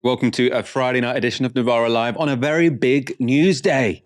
Welcome to a Friday night edition of Novara Live on a very big news day.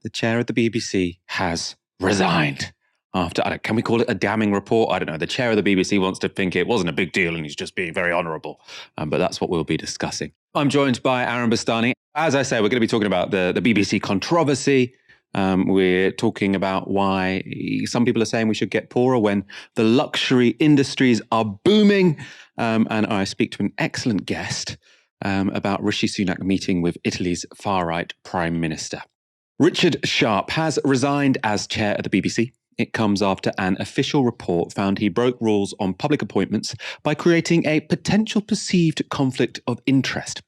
The chair of the BBC has resigned after, can we call it a damning report? I don't know. The chair of the BBC wants to think it wasn't a big deal and he's just being very honourable. But that's what we'll be discussing. I'm joined by Bastani. As I say, we're going to be talking about the BBC controversy. We're talking about why some people are saying we should get poorer when the luxury industries are booming. And I speak to an excellent guest about Rishi Sunak meeting with Italy's far-right Prime Minister. Richard Sharp has resigned as chair of the BBC. It comes after an official report found he broke rules on public appointments by creating a potential perceived conflict of interest.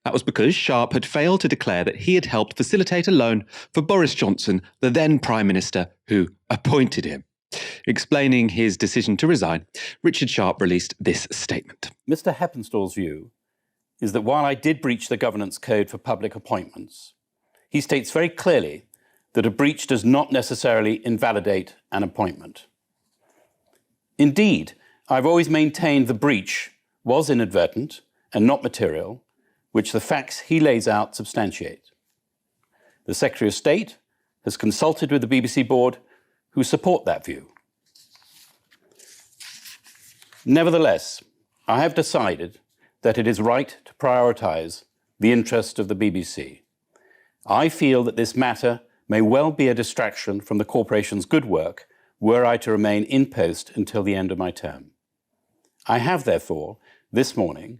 That was because Sharp had failed to declare that he had helped facilitate a loan for Boris Johnson, the then Prime Minister who appointed him. Explaining his decision to resign, Richard Sharp released this statement. Mr. Heppenstall's view is that while I did breach the governance code for public appointments, he states very clearly that a breach does not necessarily invalidate an appointment. Indeed, I've always maintained the breach was inadvertent and not material, which the facts he lays out substantiate. The Secretary of State has consulted with the BBC board, who support that view. Nevertheless, I have decided that it is right to prioritise the interest of the BBC. I feel that this matter may well be a distraction from the corporation's good work were I to remain in post until the end of my term. I have, therefore, this morning,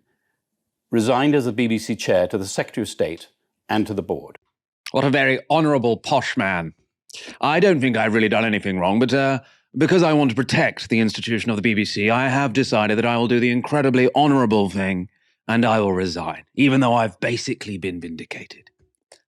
resigned as the BBC chair to the Secretary of State and to the board. What a very honourable posh man. I don't think I've really done anything wrong, but because I want to protect the institution of the BBC, I have decided that I will do the incredibly honourable thing and I will resign, even though I've basically been vindicated.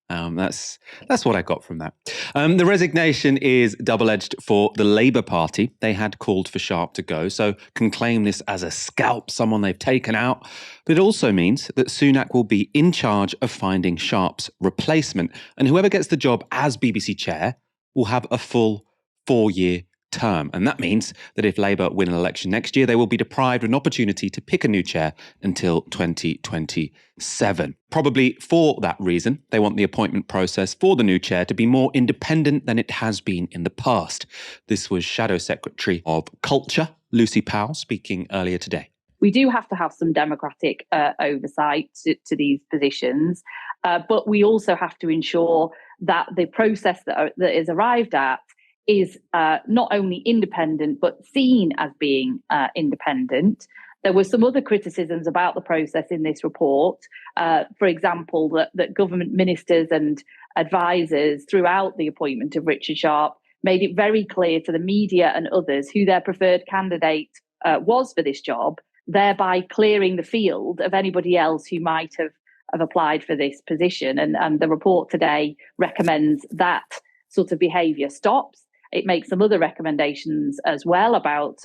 That's what I got from that. The resignation is double-edged for the Labour Party. They had called for Sharp to go, so can claim this as a scalp, someone they've taken out. But it also means that Sunak will be in charge of finding Sharp's replacement. And whoever gets the job as BBC chair will have a full 4-year term. And that means that if Labour win an election next year, they will be deprived of an opportunity to pick a new chair until 2027. Probably for that reason, they want the appointment process for the new chair to be more independent than it has been in the past. This was Shadow Secretary of Culture, Lucy Powell, speaking earlier today. We do have to have some democratic oversight to these positions, but we also have to ensure that the process that is arrived at is not only independent, but seen as being independent. There were some other criticisms about the process in this report. For example, that government ministers and advisors throughout the appointment of Richard Sharp made it very clear to the media and others who their preferred candidate was for this job, thereby clearing the field of anybody else who might have applied for this position. And the report today recommends that sort of behaviour stops. It makes some other recommendations as well about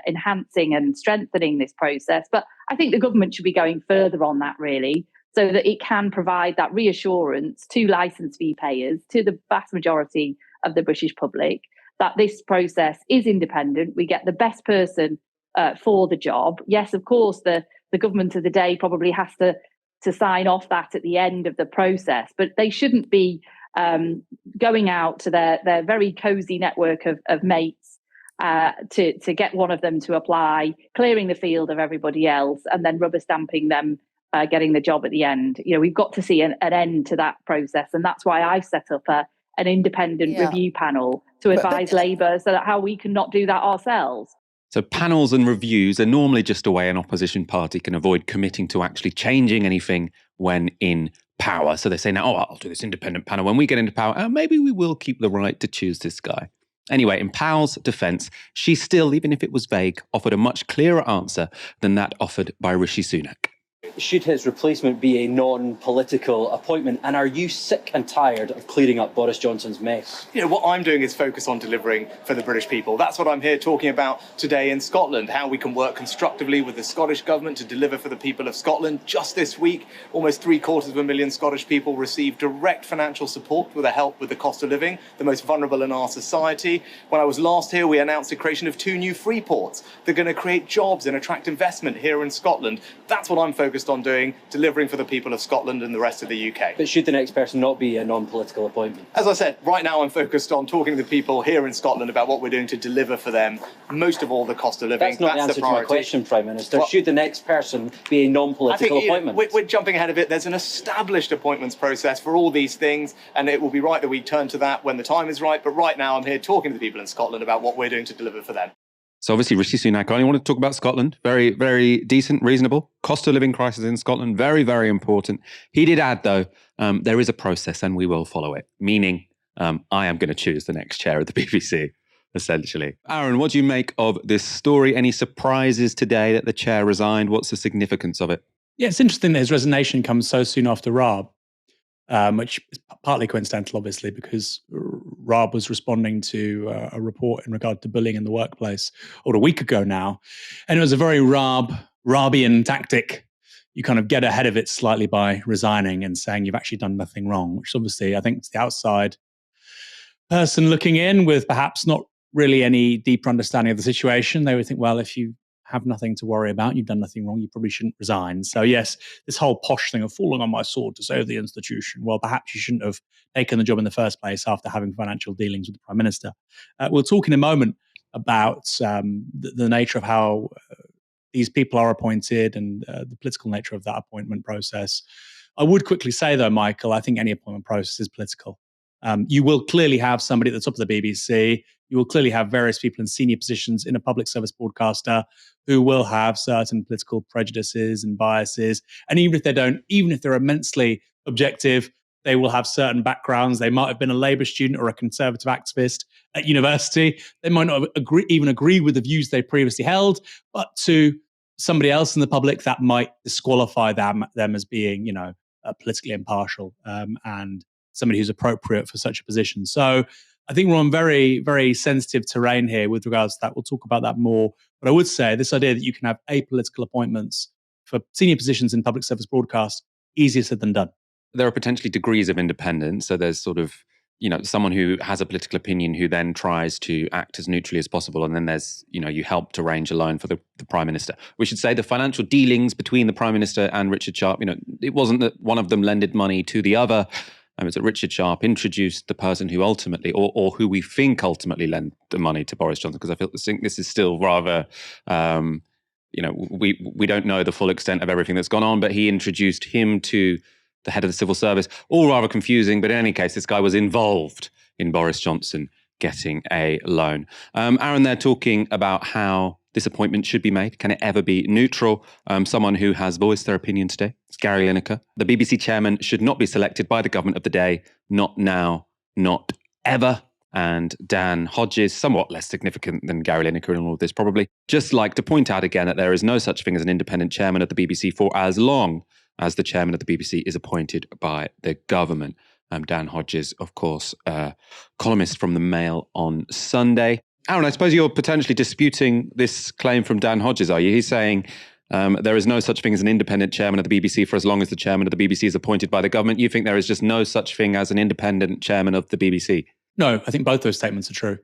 enhancing and strengthening this process. But I think the government should be going further on that, really, so that it can provide that reassurance to licence fee payers, to the vast majority of the British public, that this process is independent. We get the best person for the job. Yes, of course, the government of the day probably has to sign off that at the end of the process, but they shouldn't be going out to their very cosy network of mates to get one of them to apply, clearing the field of everybody else, and then rubber stamping them getting the job at the end. You know, we've got to see an end to that process, and that's why I've set up an independent review panel to advise Labour so that how we can not do that ourselves. So panels and reviews are normally just a way an opposition party can avoid committing to actually changing anything when in power. So they say now, I'll do this independent panel. When we get into power, maybe we will keep the right to choose this guy. Anyway, in Powell's defence, she still, even if it was vague, offered a much clearer answer than that offered by Rishi Sunak. Should his replacement be a non-political appointment? And are you sick and tired of clearing up Boris Johnson's mess? You know, what I'm doing is focus on delivering for the British people. That's what I'm here talking about today in Scotland, how we can work constructively with the Scottish government to deliver for the people of Scotland. Just this week, almost 750,000 Scottish people received direct financial support with the help with the cost of living, the most vulnerable in our society. When I was last here, we announced the creation of 2 new free ports. They're going to create jobs and attract investment here in Scotland. That's what I'm focused focused on doing, delivering for the people of Scotland and the rest of the UK. But should the next person not be a non-political appointment? As I said, right now I'm focused on talking to the people here in Scotland about what we're doing to deliver for them, most of all the cost of living. That's not the answer to my question, Prime Minister. Well, should the next person be a non-political appointment? We're jumping ahead of it. There's an established appointments process for all these things, and it will be right that we turn to that when the time is right. But right now I'm here talking to the people in Scotland about what we're doing to deliver for them. So obviously Rishi Sunak, I only want to talk about Scotland. Very, very decent, reasonable. Cost of living crisis in Scotland, very, very important. He did add, though, there is a process and we will follow it, meaning I am going to choose the next chair of the BBC, essentially. Aaron, what do you make of this story? Any surprises today that the chair resigned? What's the significance of it? Yeah, it's interesting that his resignation comes so soon after Raab, which is partly coincidental, obviously, because Raab was responding to a report in regard to bullying in the workplace a week ago now. And it was a very Raabian tactic. You kind of get ahead of it slightly by resigning and saying you've actually done nothing wrong, which obviously I think to the outside person looking in with perhaps not really any deeper understanding of the situation, they would think, well, if you have nothing to worry about, you've done nothing wrong, you probably shouldn't resign. So yes, this whole posh thing of falling on my sword to save the institution, well, perhaps you shouldn't have taken the job in the first place after having financial dealings with the Prime Minister. We'll talk in a moment about the nature of how these people are appointed and the political nature of that appointment process. I would quickly say, though, Michael, I think any appointment process is political. You will clearly have somebody at the top of the BBC. You will clearly have various people in senior positions in a public service broadcaster who will have certain political prejudices and biases. And even if they're immensely objective, they will have certain backgrounds. They might have been a Labour student or a Conservative activist at university. They might not even agree with the views they previously held, but to somebody else in the public, that might disqualify them as being, politically impartial and somebody who's appropriate for such a position. So I think we're on very, very sensitive terrain here with regards to that. We'll talk about that more. But I would say this idea that you can have apolitical appointments for senior positions in public service broadcast, easier said than done. There are potentially degrees of independence. So there's sort of, someone who has a political opinion who then tries to act as neutrally as possible. And then there's, you help to arrange a loan for the Prime Minister. We should say the financial dealings between the Prime Minister and Richard Sharp, it wasn't that one of them lended money to the other. It's that Richard Sharp introduced the person who ultimately, or who we think ultimately lent the money to Boris Johnson, because I think this is still rather, we don't know the full extent of everything that's gone on, but he introduced him to the head of the civil service. All rather confusing, but in any case, this guy was involved in Boris Johnson getting a loan. Aaron, they're talking about how this appointment should be made. Can it ever be neutral? Someone who has voiced their opinion today is Gary Lineker. The BBC chairman should not be selected by the government of the day. Not now, not ever. And Dan Hodges, somewhat less significant than Gary Lineker in all of this probably, just like to point out again that there is no such thing as an independent chairman of the BBC for as long as the chairman of the BBC is appointed by the government. Dan Hodges, of course, columnist from the Mail on Sunday. Aaron, I suppose you're potentially disputing this claim from Dan Hodges, are you? He's saying there is no such thing as an independent chairman of the BBC for as long as the chairman of the BBC is appointed by the government. You think there is just no such thing as an independent chairman of the BBC? No, I think both those statements are true.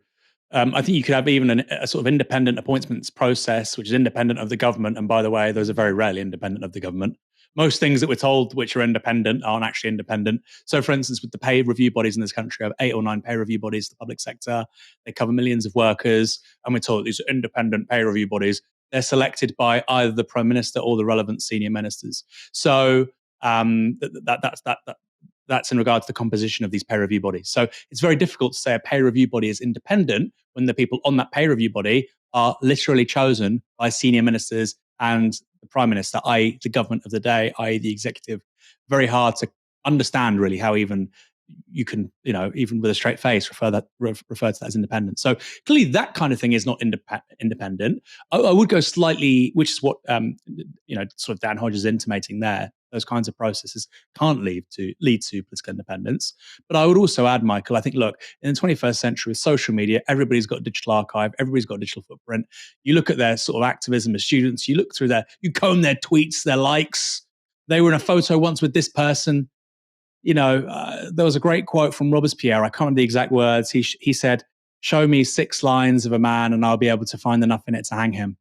I think you could have even a sort of independent appointments process, which is independent of the government. And by the way, those are very rarely independent of the government. Most things that we're told which are independent aren't actually independent. So, for instance, with the pay review bodies in this country, we have 8 or 9 pay review bodies, the public sector. They cover millions of workers. And we're told these are independent pay review bodies. They're selected by either the Prime Minister or the relevant senior ministers. So that's in regard to the composition of these pay review bodies. So it's very difficult to say a pay review body is independent when the people on that pay review body are literally chosen by senior ministers and the Prime Minister, i.e. the government of the day, i.e. the executive. Very hard to understand really how even you can, even with a straight face, refer to that as independent. So clearly that kind of thing is not independent. I would go slightly, which is what, sort of Dan Hodges is intimating there. Those kinds of processes can't lead to political independence. But I would also add, Michael, I think, look, in the 21st century with social media, everybody's got a digital archive, everybody's got a digital footprint. You look at their sort of activism as students, you look through you comb their tweets, their likes. They were in a photo once with this person. There was a great quote from Robespierre. I can't remember the exact words. He said, "Show me 6 lines of a man and I'll be able to find enough in it to hang him."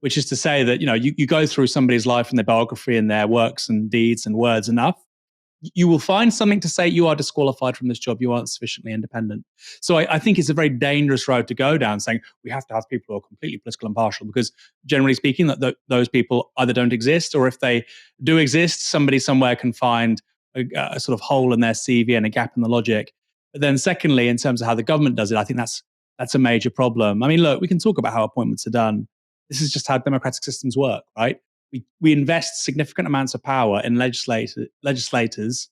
which is to say that, you go through somebody's life and their biography and their works and deeds and words enough, you will find something to say you are disqualified from this job, you aren't sufficiently independent. So I think it's a very dangerous road to go down, saying we have to have people who are completely political and partial, because generally speaking, those people either don't exist, or if they do exist, somebody somewhere can find a sort of hole in their CV and a gap in the logic. But then secondly, in terms of how the government does it, I think that's a major problem. I mean, look, we can talk about how appointments are done. This is just how democratic systems work, right? We invest significant amounts of power in legislators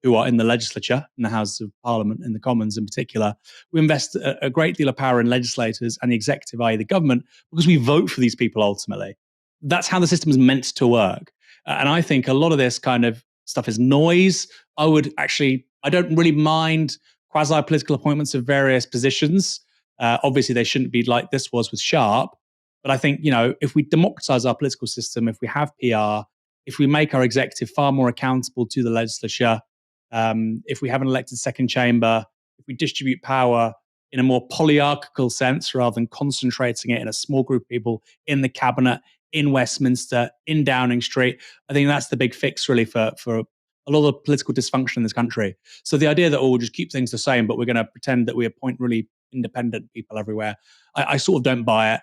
who are in the legislature, in the Houses of Parliament, in the Commons in particular. We invest a great deal of power in legislators and the executive, i.e. the government, because we vote for these people ultimately. That's how the system is meant to work. And I think a lot of this kind of stuff is noise. I don't really mind quasi-political appointments of various positions. Obviously, they shouldn't be like this was with Sharp. But I think, if we democratize our political system, if we have PR, if we make our executive far more accountable to the legislature, if we have an elected second chamber, if we distribute power in a more polyarchical sense rather than concentrating it in a small group of people in the cabinet, in Westminster, in Downing Street, I think that's the big fix really for a lot of political dysfunction in this country. So the idea that, we'll just keep things the same, but we're going to pretend that we appoint really independent people everywhere, I sort of don't buy it.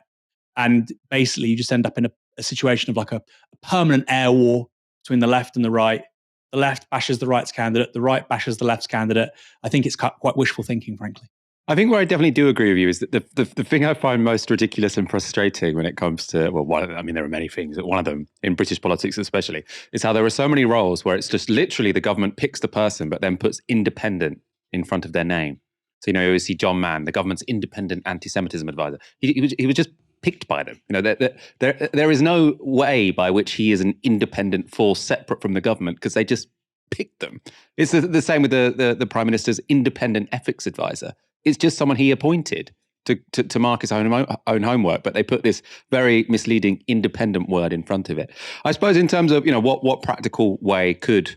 And basically, you just end up in a situation of like a permanent air war between the left and the right. The left bashes the right's candidate, the right bashes the left's candidate. I think it's quite wishful thinking, frankly. I think where I definitely do agree with you is that the thing I find most ridiculous and frustrating when it comes to, there are many things, but one of them in British politics especially, is how there are so many roles where it's just literally the government picks the person but then puts independent in front of their name. So, you always see John Mann, the government's independent anti-Semitism advisor. He was just picked by them. There is no way by which he is an independent force separate from the government, because they just picked them. It's the same with the Prime Minister's independent ethics advisor. It's just someone he appointed to mark his own homework, but they put this very misleading independent word in front of it. I suppose in terms of what practical way could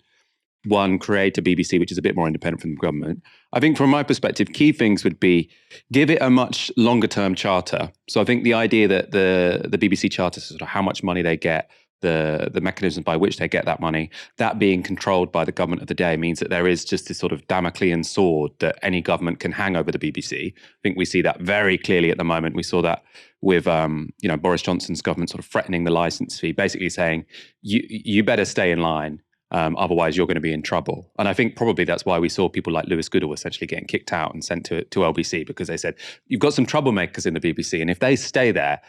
one create a BBC which is a bit more independent from the government, I think from my perspective, key things would be give it a much longer term charter. So I think the idea that the BBC charter, sort of how much money they get, the mechanisms by which they get that money, that being controlled by the government of the day, means that there is just this sort of Damoclean sword that any government can hang over the BBC. I think we see that very clearly at the moment. We saw that with Boris Johnson's government sort of threatening the licence fee, basically saying you better stay in line. Otherwise, you're going to be in trouble. And I think probably that's why we saw people like Lewis Goodall essentially getting kicked out and sent to LBC, because they said, you've got some troublemakers in the BBC, and if they stay there,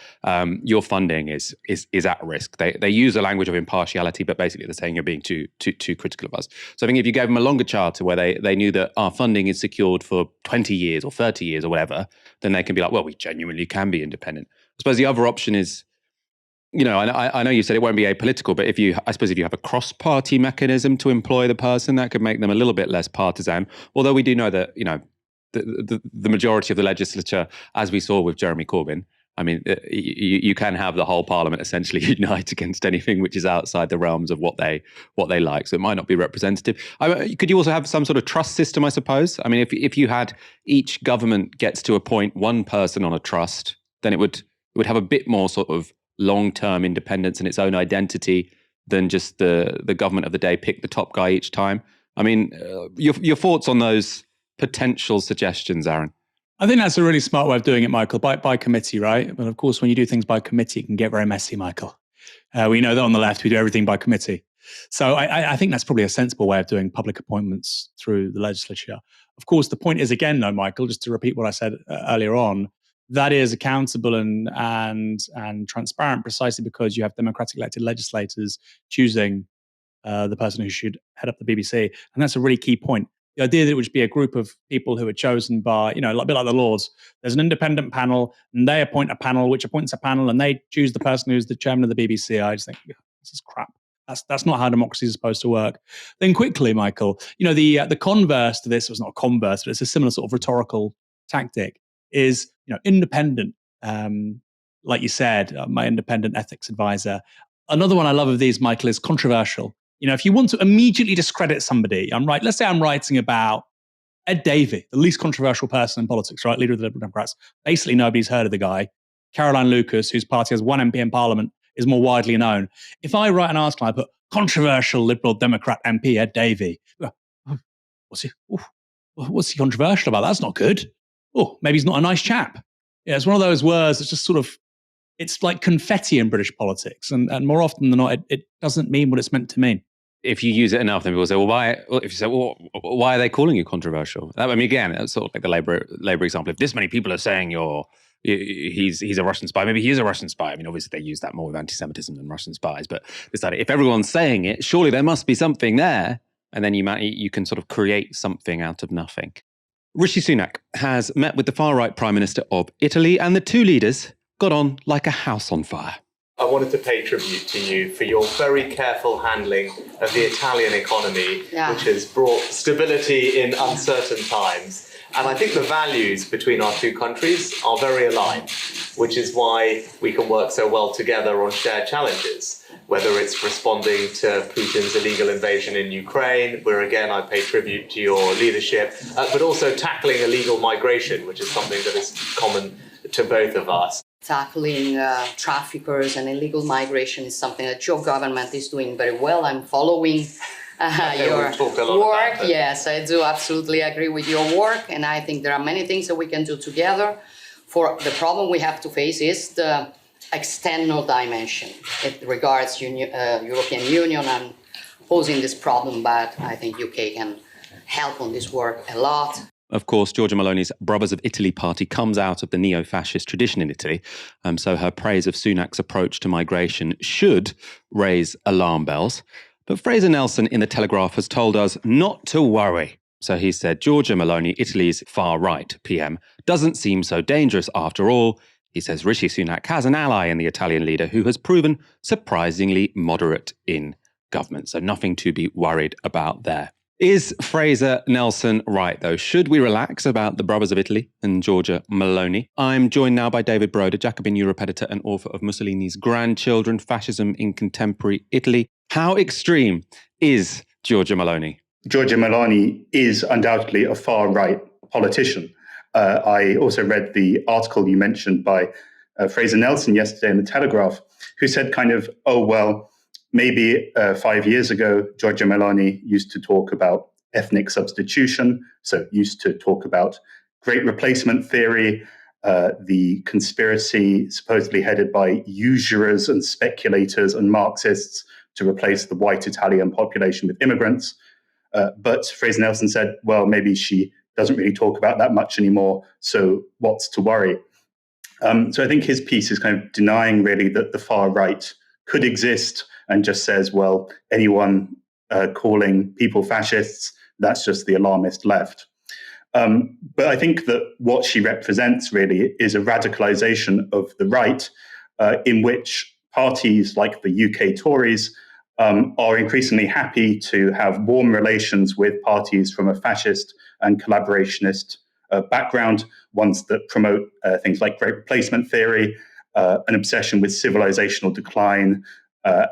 your funding is at risk. They use a language of impartiality, but basically they're saying you're being too critical of us. So I think if you gave them a longer charter where they knew that our funding is secured for 20 years or 30 years or whatever, then they can be like, well, we genuinely can be independent. I suppose the other option is, I know you said it won't be apolitical, but if you have a cross-party mechanism to employ the person, that could make them a little bit less partisan. Although we do know that, the majority of the legislature, as we saw with Jeremy Corbyn, I mean, you can have the whole parliament essentially unite against anything which is outside the realms of what they like. So it might not be representative. Could you also have some sort of trust system, I suppose? I mean, if you had each government gets to appoint one person on a trust, then it would have a bit more sort of long-term independence and its own identity than just the government of the day pick the top guy each time. I mean, your thoughts on those potential suggestions, Aaron? I think that's a really smart way of doing it, Michael, by committee, right? But of course, when you do things by committee, it can get very messy, Michael. We know that on the left, we do everything by committee. So I think that's probably a sensible way of doing public appointments through the legislature. Of course, the point is, again, though, Michael, just to repeat what I said earlier on, that is accountable and transparent precisely because you have democratically elected legislators choosing the person who should head up the BBC. And that's a really key point. The idea that it would be a group of people who are chosen by, a bit like the Lords. There's an independent panel and they appoint a panel, which appoints a panel, and they choose the person who's the chairman of the BBC. I just think, this is crap. That's not how democracy is supposed to work. Then quickly, Michael, the converse to this was not a converse, but it's a similar sort of rhetorical tactic is, independent. Like you said, my independent ethics advisor. Another one I love of these, Michael, is controversial. If you want to immediately discredit somebody, let's say I'm writing about Ed Davey, the least controversial person in politics, right? Leader of the Liberal Democrats. Basically, nobody's heard of the guy. Caroline Lucas, whose party has one MP in Parliament, is more widely known. If I write an article, I put controversial Liberal Democrat MP Ed Davey. What's he controversial about? That's not good. Oh, maybe he's not a nice chap. Yeah, it's one of those words that's just sort of, it's like confetti in British politics. And more often than not, it doesn't mean what it's meant to mean. If you use it enough, then people say, well, why? If you say, well, why are they calling you controversial? I mean, again, it's sort of like the Labour example. If this many people are saying he's a Russian spy, maybe he is a Russian spy. I mean, obviously they use that more with anti-Semitism than Russian spies. But this idea, if everyone's saying it, surely there must be something there. And then you can sort of create something out of nothing. Rishi Sunak has met with the far-right Prime Minister of Italy, and the two leaders got on like a house on fire. I wanted to pay tribute to you for your very careful handling of the Italian economy, which has brought stability in uncertain times. And I think the values between our two countries are very aligned, which is why we can work so well together on shared challenges, whether it's responding to Putin's illegal invasion in Ukraine, where again I pay tribute to your leadership, but also tackling illegal migration, which is something that is common to both of us. Tackling traffickers and illegal migration is something that your government is doing very well. I'm following your work. Yes, I do absolutely agree with your work. And I think there are many things that we can do together. For the problem we have to face is the external dimension. It regards European Union and posing this problem, but I think UK can help on this work a lot. Of course, Giorgia Meloni's Brothers of Italy party comes out of the neo-fascist tradition in Italy, so her praise of Sunak's approach to migration should raise alarm bells. But Fraser Nelson in The Telegraph has told us not to worry. So he said, Giorgia Meloni, Italy's far-right PM, doesn't seem so dangerous after all. He says Rishi Sunak has an ally in the Italian leader who has proven surprisingly moderate in government. So nothing to be worried about there. Is Fraser Nelson right, though? Should we relax about the Brothers of Italy and Giorgia Meloni? I'm joined now by David Broder, Jacobin Europe editor and author of Mussolini's Grandchildren, Fascism in Contemporary Italy. How extreme is Giorgia Meloni? Giorgia Meloni is undoubtedly a far-right politician. I also read the article you mentioned by Fraser Nelson yesterday in The Telegraph, who said kind of, oh, well, maybe 5 years ago, Giorgia Meloni used to talk about ethnic substitution, so used to talk about great replacement theory, the conspiracy supposedly headed by usurers and speculators and Marxists to replace the white Italian population with immigrants. But Fraser Nelson said, well, maybe she doesn't really talk about that much anymore, so what's to worry? So I think his piece is kind of denying really that the far right could exist, and just says, well, anyone calling people fascists, that's just the alarmist left. But I think that what she represents really is a radicalization of the right, in which parties like the UK Tories are increasingly happy to have warm relations with parties from a fascist and collaborationist background, ones that promote things like great replacement theory, an obsession with civilizational decline,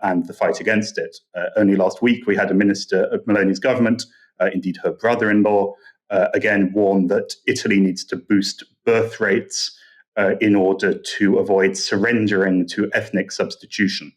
and the fight against it. Only last week, we had a minister of Meloni's government, indeed her brother-in-law, again warned that Italy needs to boost birth rates in order to avoid surrendering to ethnic substitution.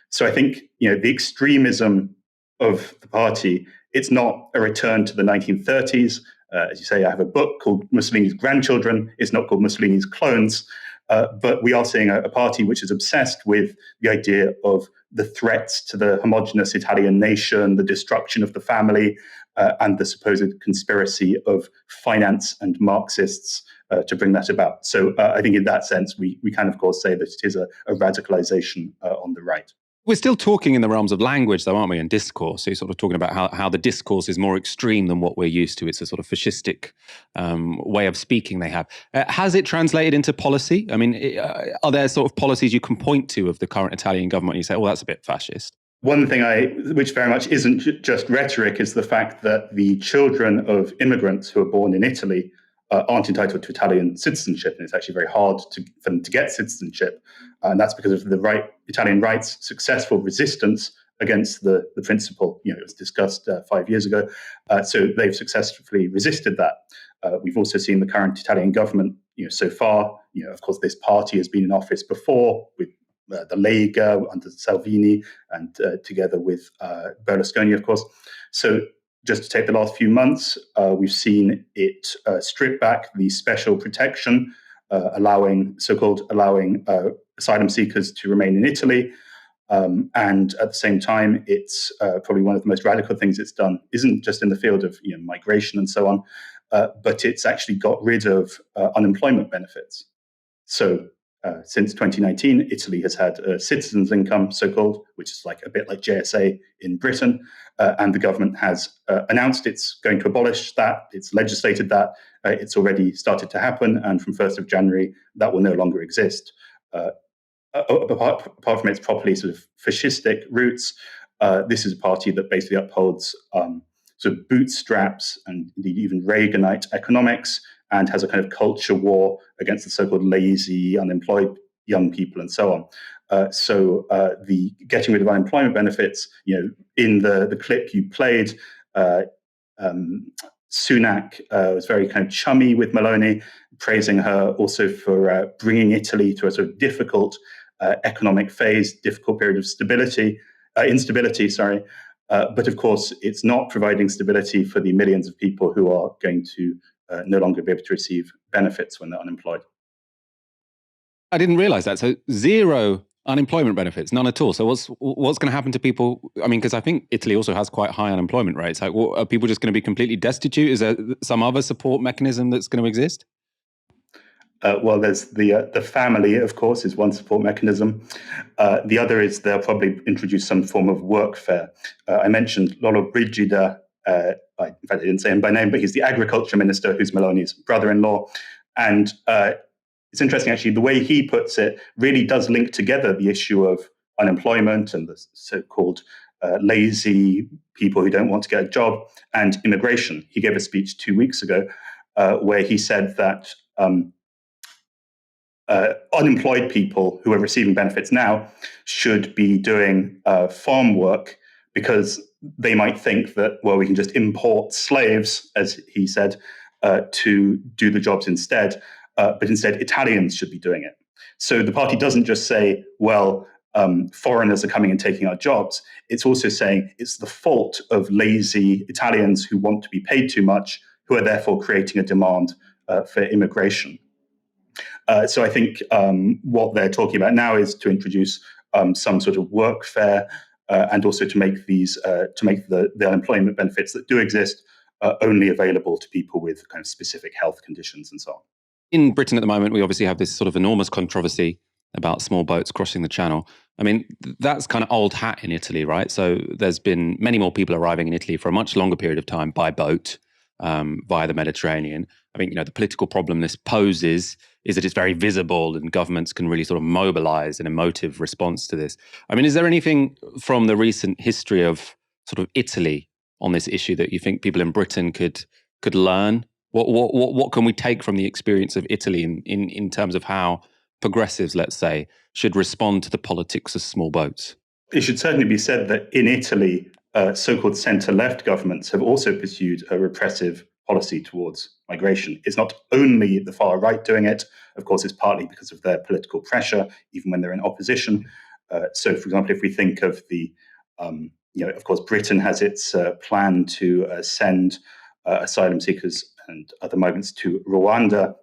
So I think the extremism of the party, it's not a return to the 1930s. As you say, I have a book called Mussolini's Grandchildren. It's not called Mussolini's Clones. But we are seeing a party which is obsessed with the idea of the threats to the homogenous Italian nation, the destruction of the family, and the supposed conspiracy of finance and Marxists to bring that about. So I think in that sense, we can, of course, say that it is a radicalization on the right. We're still talking in the realms of language, though, aren't we, and discourse? So you're sort of talking about how the discourse is more extreme than what we're used to. It's a sort of fascistic way of speaking they have. Has it translated into policy? I mean, are there sort of policies you can point to of the current Italian government and you say, oh, that's a bit fascist? One thing which very much isn't just rhetoric, is the fact that the children of immigrants who are born in Italy aren't entitled to Italian citizenship, and it's actually very hard for them to get citizenship. And that's because of the Italian right's successful resistance against the principle. It was discussed 5 years ago. So they've successfully resisted that. We've also seen the current Italian government so far, of course, this party has been in office before with the Lega under Salvini and together with Berlusconi, of course. So just to take the last few months, we've seen it strip back the special protection, allowing asylum seekers to remain in Italy. And at the same time, it's probably one of the most radical things it's done, isn't just in the field of migration and so on, but it's actually got rid of unemployment benefits. So since 2019, Italy has had a citizen's income, so-called, which is like a bit like JSA in Britain, and the government has announced it's going to abolish that. It's legislated that. It's already started to happen, and from 1st of January, that will no longer exist. Apart from its properly sort of fascistic roots, this is a party that basically upholds sort of bootstraps and indeed even Reaganite economics, and has a kind of culture war against the so-called lazy, unemployed young people and so on. So the getting rid of unemployment benefits, in the clip you played, Sunak was very kind of chummy with Meloni, praising her also for bringing Italy to a sort of difficult economic phase, difficult period of instability. But of course, it's not providing stability for the millions of people who are going to no longer be able to receive benefits when they're unemployed. I didn't realize that. So zero unemployment benefits, none at all. So what's going to happen to people? I mean, because I think Italy also has quite high unemployment rates. Like, are people just going to be completely destitute? Is there some other support mechanism that's going to exist? Well, there's the family, of course, is one support mechanism. The other is they'll probably introduce some form of workfare. I mentioned Lollobrigida. In fact, I didn't say him by name, but he's the agriculture minister, who's Meloni's brother-in-law. And it's interesting, actually, the way he puts it really does link together the issue of unemployment and the so-called lazy people who don't want to get a job and immigration. He gave a speech 2 weeks ago where he said that unemployed people who are receiving benefits now should be doing farm work, because they might think that, well, we can just import slaves, as he said, to do the jobs instead. But instead, Italians should be doing it. So the party doesn't just say, well, foreigners are coming and taking our jobs. It's also saying it's the fault of lazy Italians who want to be paid too much, who are therefore creating a demand for immigration. So I think what they're talking about now is to introduce some sort of workfare, and also to make the unemployment benefits that do exist only available to people with kind of specific health conditions and so on. In Britain at the moment, we obviously have this sort of enormous controversy about small boats crossing the Channel. I mean, that's kind of old hat in Italy, right? So there's been many more people arriving in Italy for a much longer period of time by boat via the Mediterranean. I think, the political problem this poses is that it's very visible and governments can really sort of mobilize an emotive response to this. I mean, is there anything from the recent history of sort of Italy on this issue that you think people in Britain could learn? What can we take from the experience of Italy in terms of how progressives, let's say, should respond to the politics of small boats? It should certainly be said that in Italy, so-called centre-left governments have also pursued a repressive policy towards migration. It's not only the far right doing it. Of course, it's partly because of their political pressure, even when they're in opposition. So, for example, if we think of of course, Britain has its plan to send asylum seekers and other migrants to Rwanda.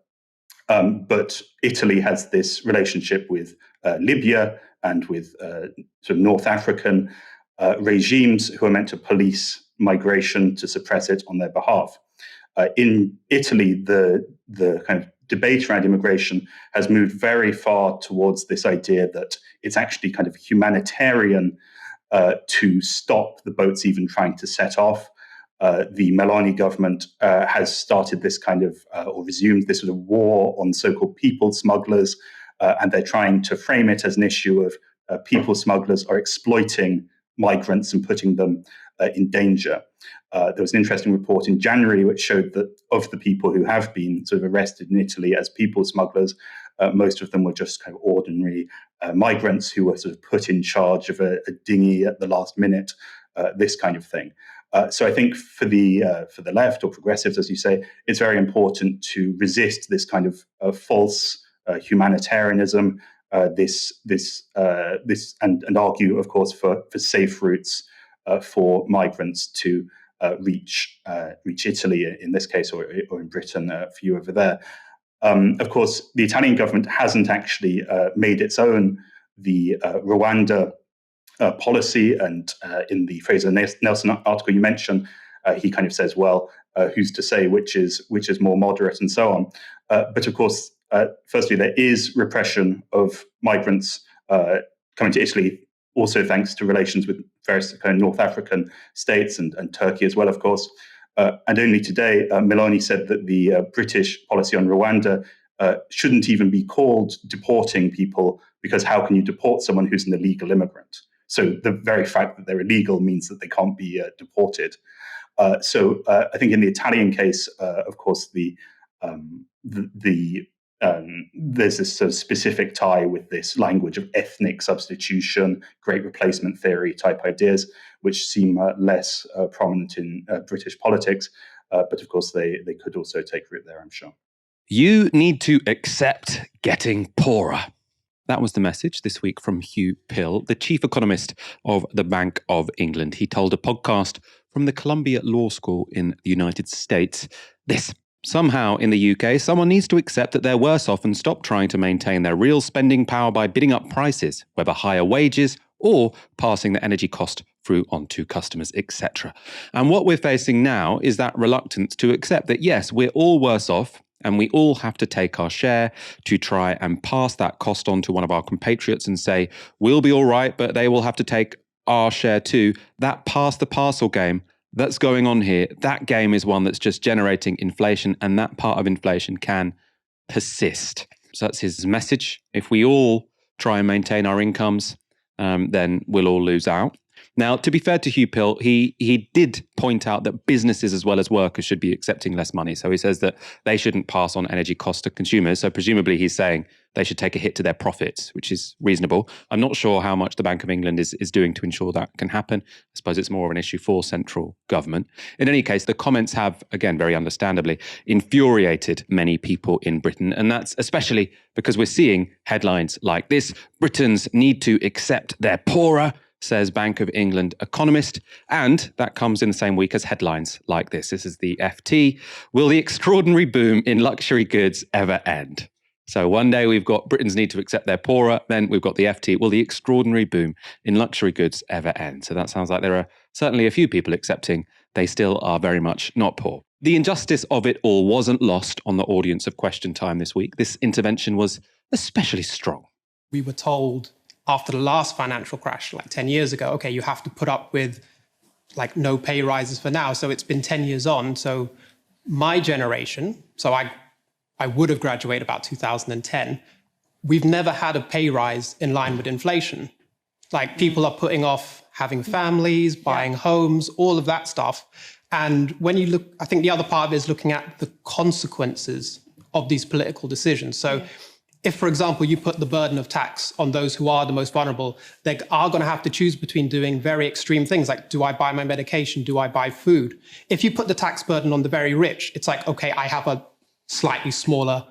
But Italy has this relationship with Libya and with sort of North African regimes who are meant to police migration to suppress it on their behalf. In Italy, the kind of debate around immigration has moved very far towards this idea that it's actually kind of humanitarian to stop the boats even trying to set off. The Meloni government has started this kind of, or resumed this sort of war on so-called people smugglers, and they're trying to frame it as an issue of people smugglers are exploiting migrants and putting them in danger. There was an interesting report in January which showed that of the people who have been sort of arrested in Italy as people smugglers, most of them were just kind of ordinary migrants who were sort of put in charge of a dinghy at the last minute, this kind of thing. So I think for the left or progressives, as you say, it's very important to resist this kind of false humanitarianism, and argue, of course, for safe routes for migrants to reach Italy in this case, or in Britain for you over there. Of course, the Italian government hasn't actually made its own the Rwanda policy, and in the Fraser Nelson article you mentioned, he kind of says, well, who's to say which is more moderate and so on. But of course, firstly, there is repression of migrants coming to Italy, also thanks to relations with various kind of North African states and Turkey as well, of course. And only today, Meloni said that the British policy on Rwanda shouldn't even be called deporting people, because how can you deport someone who's an illegal immigrant? So the very fact that they're illegal means that they can't be deported. So I think in the Italian case, of course, there's this sort of specific tie with this language of ethnic substitution, great replacement theory type ideas, which seem less prominent in British politics. But of course, they could also take root there, I'm sure. You need to accept getting poorer. That was the message this week from Hugh Pill, the chief economist of the Bank of England. He told a podcast from the Columbia Law School in the United States this: somehow in the UK, someone needs to accept that they're worse off and stop trying to maintain their real spending power by bidding up prices, whether higher wages or passing the energy cost through onto customers, etc. And what we're facing now is that reluctance to accept that, yes, we're all worse off, and we all have to take our share to try and pass that cost on to one of our compatriots and say, we'll be all right, but they will have to take our share too. That pass the parcel game that's going on here, that game is one that's just generating inflation, and that part of inflation can persist. So that's his message. If we all try and maintain our incomes, then we'll all lose out. Now, to be fair to Hugh Pill, he did point out that businesses as well as workers should be accepting less money. So he says that they shouldn't pass on energy costs to consumers. So presumably he's saying they should take a hit to their profits, which is reasonable. I'm not sure how much the Bank of England is doing to ensure that can happen. I suppose it's more of an issue for central government. In any case, the comments have, again, very understandably, infuriated many people in Britain. And that's especially because we're seeing headlines like this: Britons need to accept they're poorer, says Bank of England economist. And that comes in the same week as headlines like this. This is the FT. Will the extraordinary boom in luxury goods ever end? So one day we've got Britons need to accept they're poorer. Then we've got the FT. Will the extraordinary boom in luxury goods ever end? So that sounds like there are certainly a few people accepting they still are very much not poor. The injustice of it all wasn't lost on the audience of Question Time this week. This intervention was especially strong. We were told after the last financial crash, like 10 years ago, okay, you have to put up with like no pay rises for now. So it's been 10 years on. So my generation, so I would have graduated about 2010, we've never had a pay rise in line with inflation. Like people are putting off having families, buying homes, all of that stuff. And when you look, I think the other part of it is looking at the consequences of these political decisions. So if, for example, you put the burden of tax on those who are the most vulnerable, they are going to have to choose between doing very extreme things like, do I buy my medication? Do I buy food? If you put the tax burden on the very rich, it's like, okay, I have a slightly smaller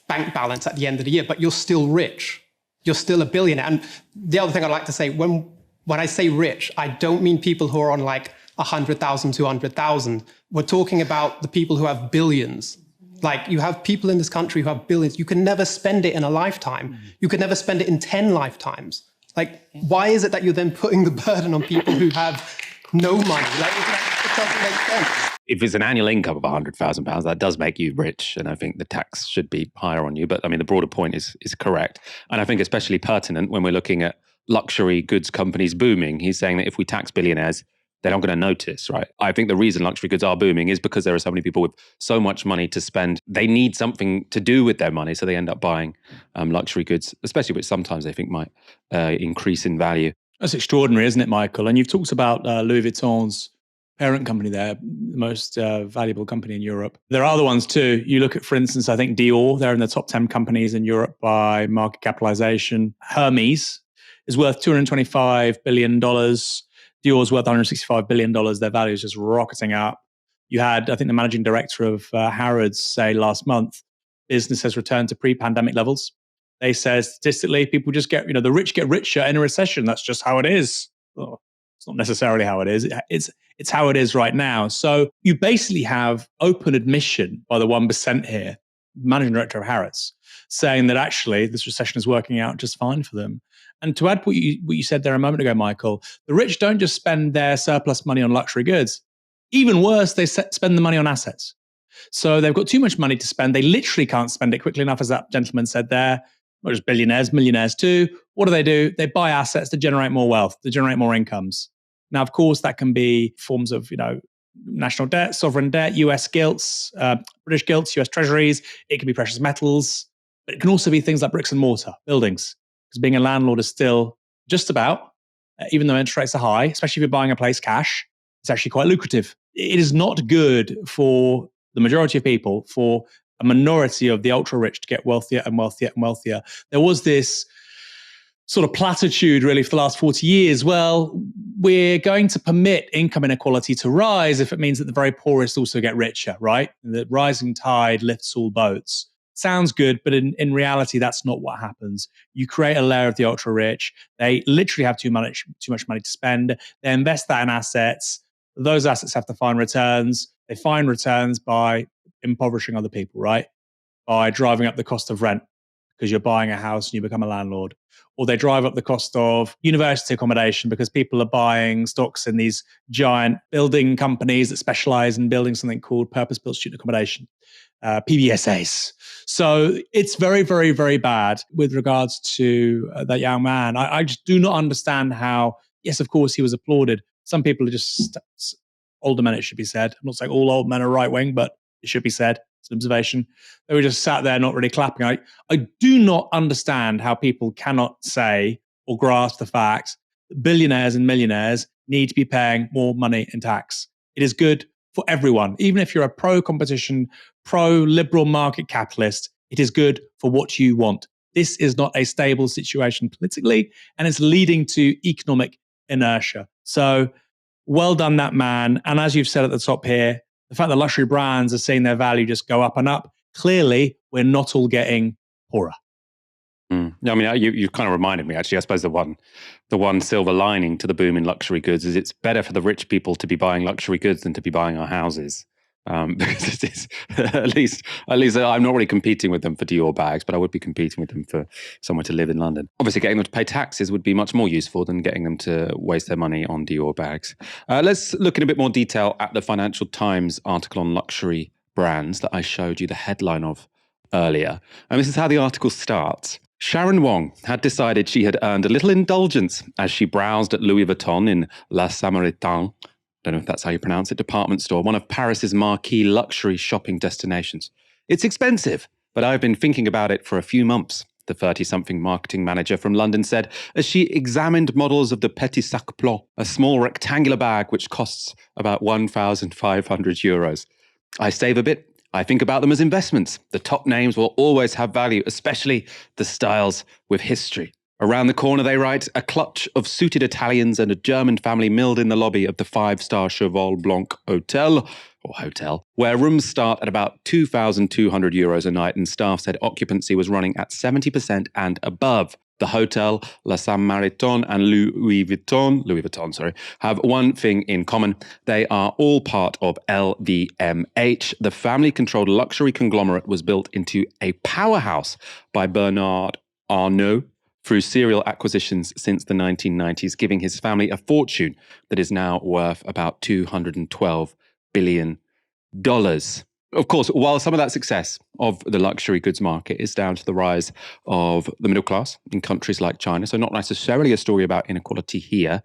bank balance at the end of the year, but you're still rich. You're still a billionaire. And the other thing I'd like to say, when I say rich, I don't mean people who are on like 100,000, 200,000. We're talking about the people who have billions. Like you have people in this country who have billions. You can never spend it in a lifetime. You can never spend it in 10 lifetimes. Like, why is it that you're then putting the burden on people who have no money? Like, it doesn't make sense. If it's an annual income of £100,000, that does make you rich. And I think the tax should be higher on you. But I mean, the broader point is correct. And I think especially pertinent when we're looking at luxury goods companies booming. He's saying that if we tax billionaires, they're not going to notice, right? I think the reason luxury goods are booming is because there are so many people with so much money to spend. They need something to do with their money, so they end up buying luxury goods, especially which sometimes they think might increase in value. That's extraordinary, isn't it, Michael? And you've talked about Louis Vuitton's parent company there, the most valuable company in Europe. There are other ones too. You look at, for instance, I think Dior, they're in the top 10 companies in Europe by market capitalization. Hermes is worth $225 billion. Dior's worth $165 billion. Their value is just rocketing up. You had, I think, the managing director of Harrods say last month, business has returned to pre-pandemic levels. They say statistically, people just get, the rich get richer in a recession. That's just how it is. Well, it's not necessarily how it is. It's how it is right now. So you basically have open admission by the 1% here, managing director of Harrods, saying that actually this recession is working out just fine for them. And to add what you said there a moment ago, Michael, the rich don't just spend their surplus money on luxury goods. Even worse, they spend the money on assets. So they've got too much money to spend. They literally can't spend it quickly enough, as that gentleman said there. Not just billionaires, millionaires too. What do? They buy assets to generate more wealth, to generate more incomes. Now, of course, that can be forms of, national debt, sovereign debt, US gilts, British gilts, US treasuries. It can be precious metals, but it can also be things like bricks and mortar, buildings. Because being a landlord is still just about, even though interest rates are high, especially if you're buying a place cash, it's actually quite lucrative. It is not good for the majority of people, for a minority of the ultra rich to get wealthier and wealthier and wealthier. There was this sort of platitude really for the last 40 years. Well, we're going to permit income inequality to rise if it means that the very poorest also get richer, right? The rising tide lifts all boats. Sounds good, but in reality, that's not what happens. You create a layer of the ultra rich. They literally have too much money to spend. They invest that in assets. Those assets have to find returns. They find returns by impoverishing other people, right? By driving up the cost of rent because you're buying a house and you become a landlord. Or they drive up the cost of university accommodation because people are buying stocks in these giant building companies that specialize in building something called purpose-built student accommodation, PBSAs. So it's very, very, very bad with regards to that young man. I just do not understand how, yes, of course, he was applauded. Some people are just older men, it should be said. I'm not saying all old men are right-wing, but it should be said. It's an observation. They were just sat there not really clapping. I do not understand how people cannot say or grasp the fact that billionaires and millionaires need to be paying more money in tax. It is good for everyone. Even if you're a pro-competition, pro-liberal market capitalist, it is good for what you want. This is not a stable situation politically, and it's leading to economic inertia. So well done, that man. And as you've said at the top here, the fact that luxury brands are seeing their value just go up and up, clearly we're not all getting poorer. I mean, you kind of reminded me, actually. I suppose the one silver lining to the boom in luxury goods is it's better for the rich people to be buying luxury goods than to be buying our houses. Because it is, at least I'm not really competing with them for Dior bags, but I would be competing with them for somewhere to live in London. Obviously, getting them to pay taxes would be much more useful than getting them to waste their money on Dior bags. Let's look in a bit more detail at the Financial Times article on luxury brands that I showed you the headline of earlier. And this is how the article starts. Sharon Wong had decided she had earned a little indulgence as she browsed at Louis Vuitton in La Samaritaine, I don't know if that's how you pronounce it, department store, one of Paris's marquee luxury shopping destinations. It's expensive, but I've been thinking about it for a few months, the 30-something marketing manager from London said as she examined models of the Petit Sac Blanc, a small rectangular bag which costs about €1,500. I save a bit. I think about them as investments. The top names will always have value, especially the styles with history. Around the corner, they write, a clutch of suited Italians and a German family milled in the lobby of the 5-star Cheval Blanc Hotel, where rooms start at about €2,200 a night, and staff said occupancy was running at 70% and above. The hotel, La Samaritaine and Louis Vuitton, have one thing in common. They are all part of LVMH. The family-controlled luxury conglomerate was built into a powerhouse by Bernard Arnault through serial acquisitions since the 1990s, giving his family a fortune that is now worth about $212 billion. Of course, while some of that success of the luxury goods market is down to the rise of the middle class in countries like China, so not necessarily a story about inequality here,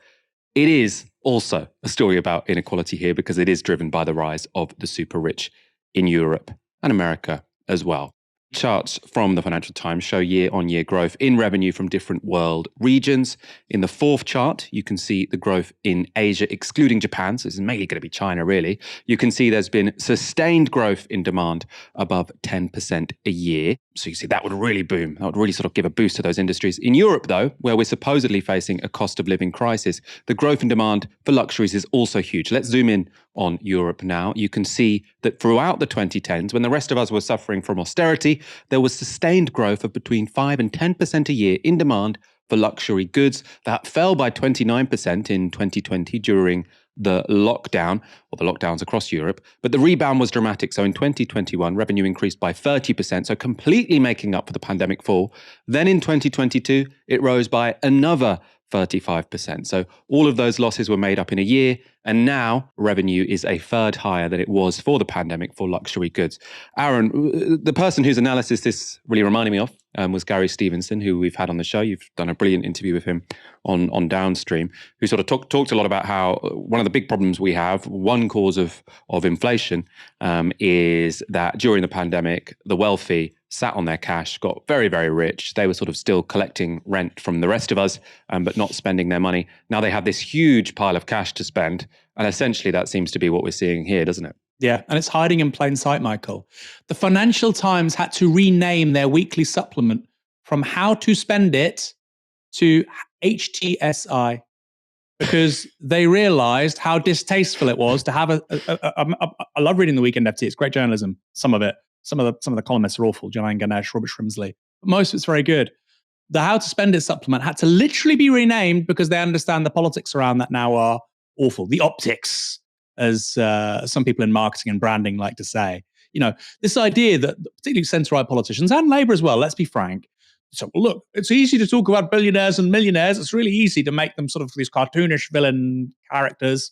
it is also a story about inequality here because it is driven by the rise of the super rich in Europe and America as well. Charts from the Financial Times show year-on-year growth in revenue from different world regions. In the fourth chart, you can see the growth in Asia, excluding Japan. So this is mainly going to be China, really. You can see there's been sustained growth in demand above 10% a year. So you see, that would really boom. That would really sort of give a boost to those industries. In Europe, though, where we're supposedly facing a cost of living crisis, the growth in demand for luxuries is also huge. Let's zoom in on Europe now. You can see that throughout the 2010s, when the rest of us were suffering from austerity, there was sustained growth of between 5 and 10% a year in demand for luxury goods. That fell by 29% in 2020 during the lockdown, or the lockdowns across Europe. But the rebound was dramatic. So in 2021, revenue increased by 30%, so completely making up for the pandemic fall. Then in 2022, it rose by another 35%. So all of those losses were made up in a year. And now revenue is a third higher than it was for the pandemic for luxury goods. Aaron, the person whose analysis this really reminded me of was Gary Stevenson, who we've had on the show. You've done a brilliant interview with him on Downstream, who sort of talked a lot about how one of the big problems we have, one cause of inflation, is that during the pandemic, the wealthy sat on their cash, got very, very rich. They were sort of still collecting rent from the rest of us, but not spending their money. Now they have this huge pile of cash to spend. And essentially that seems to be what we're seeing here, doesn't it? Yeah, and it's hiding in plain sight, Michael. The Financial Times had to rename their weekly supplement from How to Spend It to HTSI because they realized how distasteful it was to have I love reading the Weekend FT. It's great journalism, some of it. Some of the columnists are awful, Janine Ganesh, Robert Shrimsley. But most of it's very good. The How to Spend It supplement had to literally be renamed because they understand the politics around that now are awful. The optics, as some people in marketing and branding like to say. You know, this idea that particularly centre-right politicians and Labour as well, let's be frank. So, look, it's easy to talk about billionaires and millionaires. It's really easy to make them sort of these cartoonish villain characters.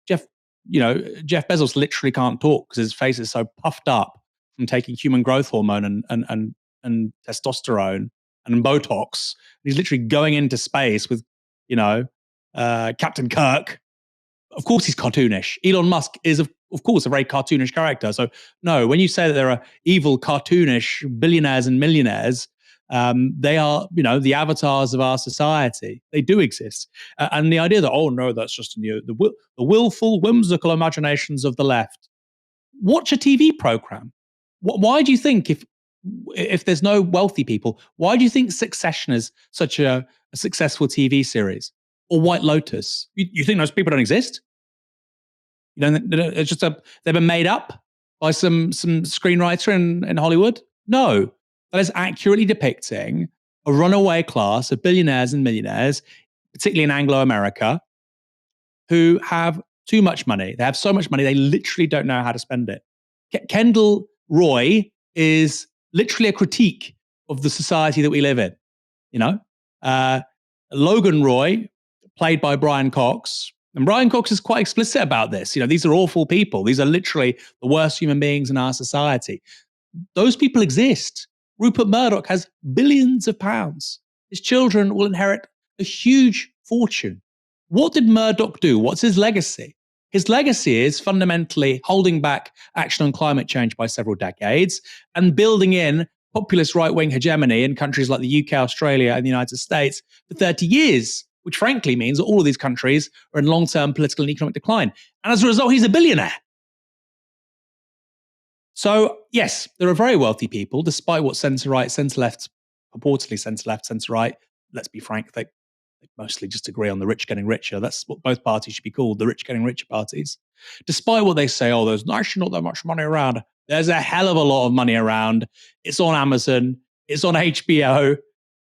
Jeff Bezos literally can't talk because his face is so puffed up from taking human growth hormone and testosterone and Botox. He's literally going into space with, Captain Kirk. Of course he's cartoonish. Elon Musk is, of course, a very cartoonish character. So, no, when you say that there are evil, cartoonish billionaires and millionaires, they are, the avatars of our society. They do exist. And the idea that, oh, no, that's just the willful, whimsical imaginations of the left. Watch a TV program. Why do you think if there's no wealthy people, why do you think Succession is such a successful TV series? Or White Lotus? You think those people don't exist? It's just they've been made up by some screenwriter in Hollywood? No, that is accurately depicting a runaway class of billionaires and millionaires, particularly in Anglo-America, who have too much money. They have so much money, they literally don't know how to spend it. Kendall Roy is literally a critique of the society that we live in. Logan Roy, played by Brian Cox, and Brian Cox is quite explicit about this. These are awful people. These are literally the worst human beings in our society. Those people exist. Rupert Murdoch has billions of pounds. His children will inherit a huge fortune. What did Murdoch do? What's his legacy? His legacy is fundamentally holding back action on climate change by several decades and building in populist right-wing hegemony in countries like the UK, Australia, and the United States for 30 years, which frankly means that all of these countries are in long-term political and economic decline. And as a result, he's a billionaire. So, yes, there are very wealthy people, despite what centre-right, centre-left, purportedly centre-left, centre-right, let's be frank, they mostly just agree on the rich getting richer. That's what both parties should be called, the rich getting richer parties. Despite what they say, oh, there's actually not that much money around. There's a hell of a lot of money around. It's on Amazon. It's on HBO.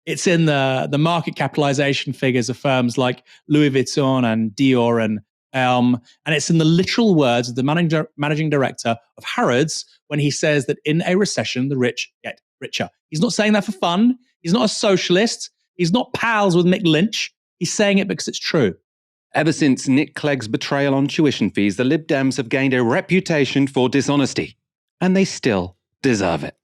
It's in the market capitalization figures of firms like Louis Vuitton and Dior and and it's in the literal words of the managing director of Harrods when he says that in a recession, the rich get richer. He's not saying that for fun. He's not a socialist. He's not pals with Mick Lynch. He's saying it because it's true. Ever since Nick Clegg's betrayal on tuition fees, the Lib Dems have gained a reputation for dishonesty. And they still deserve it.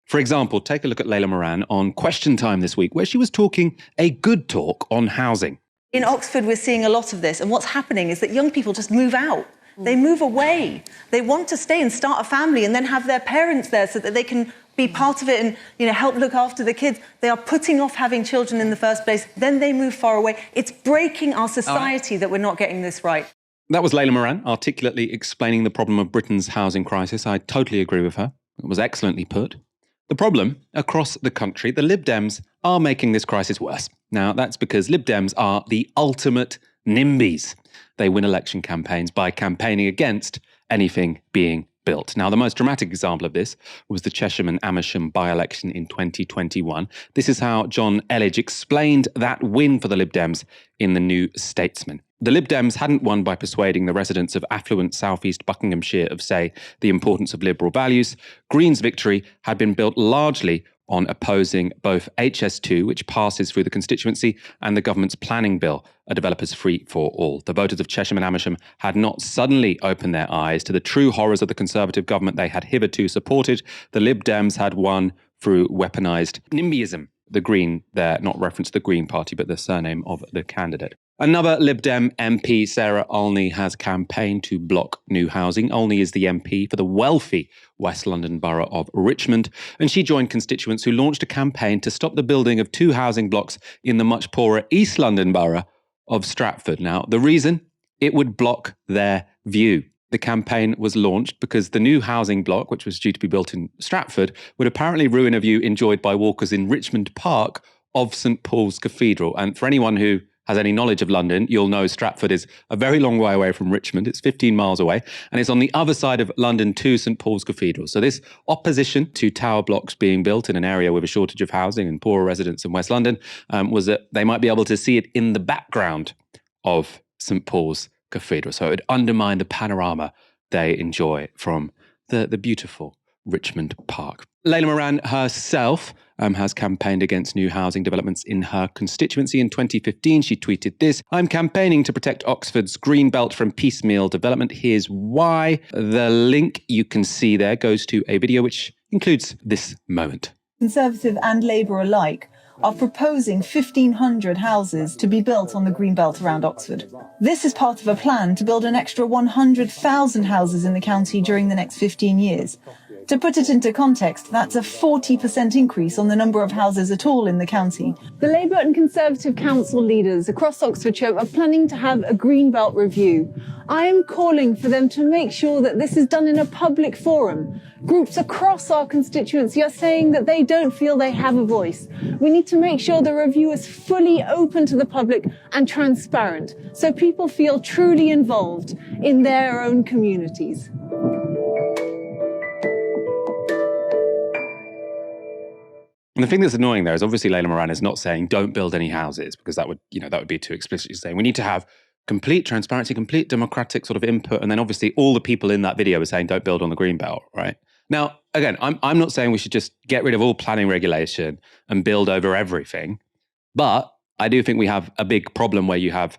For example, take a look at Layla Moran on Question Time this week, where she was talking a good talk on housing. In Oxford, we're seeing a lot of this. And what's happening is that young people just move out. They move away. They want to stay and start a family and then have their parents there so that they can be part of it and help look after the kids. They are putting off having children in the first place. Then they move far away. It's breaking our society that we're not getting this right. That was Layla Moran articulately explaining the problem of Britain's housing crisis. I totally agree with her. It was excellently put. The problem, across the country, the Lib Dems are making this crisis worse. Now, that's because Lib Dems are the ultimate NIMBYs. They win election campaigns by campaigning against anything being built. Now, the most dramatic example of this was the Chesham and Amersham by-election in 2021. This is how John Elledge explained that win for the Lib Dems in The New Statesman. The Lib Dems hadn't won by persuading the residents of affluent southeast Buckinghamshire of, say, the importance of liberal values. Green's victory had been built largely on opposing both HS2, which passes through the constituency, and the government's planning bill, a developer's free for all. The voters of Chesham and Amersham had not suddenly opened their eyes to the true horrors of the Conservative government they had hitherto supported. The Lib Dems had won through weaponised NIMBYism. The Green there, not reference to the Green Party, but the surname of the candidate. Another Lib Dem MP, Sarah Olney, has campaigned to block new housing. Olney is the MP for the wealthy West London borough of Richmond, and she joined constituents who launched a campaign to stop the building of 2 housing blocks in the much poorer East London borough of Stratford. Now, the reason? It would block their view. The campaign was launched because the new housing block, which was due to be built in Stratford, would apparently ruin a view enjoyed by walkers in Richmond Park of St Paul's Cathedral. And for anyone who has any knowledge of London, you'll know Stratford is a very long way away from Richmond. It's 15 miles away, and it's on the other side of London to St Paul's Cathedral. So this opposition to tower blocks being built in an area with a shortage of housing and poorer residents in West London was that they might be able to see it in the background of St Paul's Cathedral. So it would undermine the panorama they enjoy from the beautiful Richmond Park. Layla Moran herself has campaigned against new housing developments in her constituency. In 2015, she tweeted this: "I'm campaigning to protect Oxford's green belt from piecemeal development. Here's why." The link you can see there goes to a video which includes this moment. Conservative and Labour alike are proposing 1,500 houses to be built on the green belt around Oxford. This is part of a plan to build an extra 100,000 houses in the county during the next 15 years. To put it into context, that's a 40% increase on the number of houses at all in the county. The Labour and Conservative council leaders across Oxfordshire are planning to have a Greenbelt review. I am calling for them to make sure that this is done in a public forum. Groups across our constituency are saying that they don't feel they have a voice. We need to make sure the review is fully open to the public and transparent, so people feel truly involved in their own communities. And the thing that's annoying there is obviously Layla Moran is not saying don't build any houses, because that would be too explicitly saying. We need to have complete transparency, complete democratic sort of input. And then obviously all the people in that video are saying don't build on the Greenbelt, right? Now, again, I'm not saying we should just get rid of all planning regulation and build over everything. But I do think we have a big problem where you have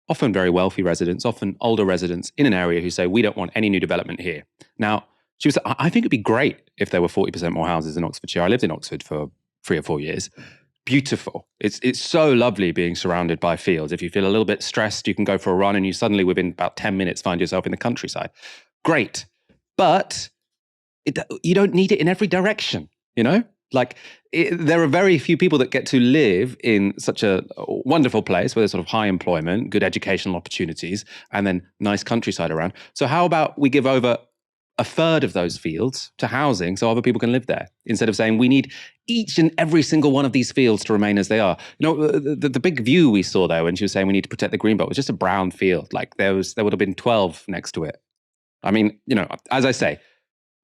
often very wealthy residents, often older residents in an area who say, we don't want any new development here. Now, she was, I think it'd be great if there were 40% more houses in Oxfordshire. I lived in Oxford for 3 or 4 years. Beautiful. It's so lovely being surrounded by fields. If you feel a little bit stressed, you can go for a run and you suddenly within about 10 minutes find yourself in the countryside. Great. But you don't need it in every direction, you know? There are very few people that get to live in such a wonderful place where there's sort of high employment, good educational opportunities, and then nice countryside around. So how about we give over a third of those fields to housing so other people can live there, instead of saying we need each and every single one of these fields to remain as they are. You know, the big view we saw there when she was saying we need to protect the Greenbelt was just a brown field. Like there would have been 12 next to it. I mean, you know, as I say,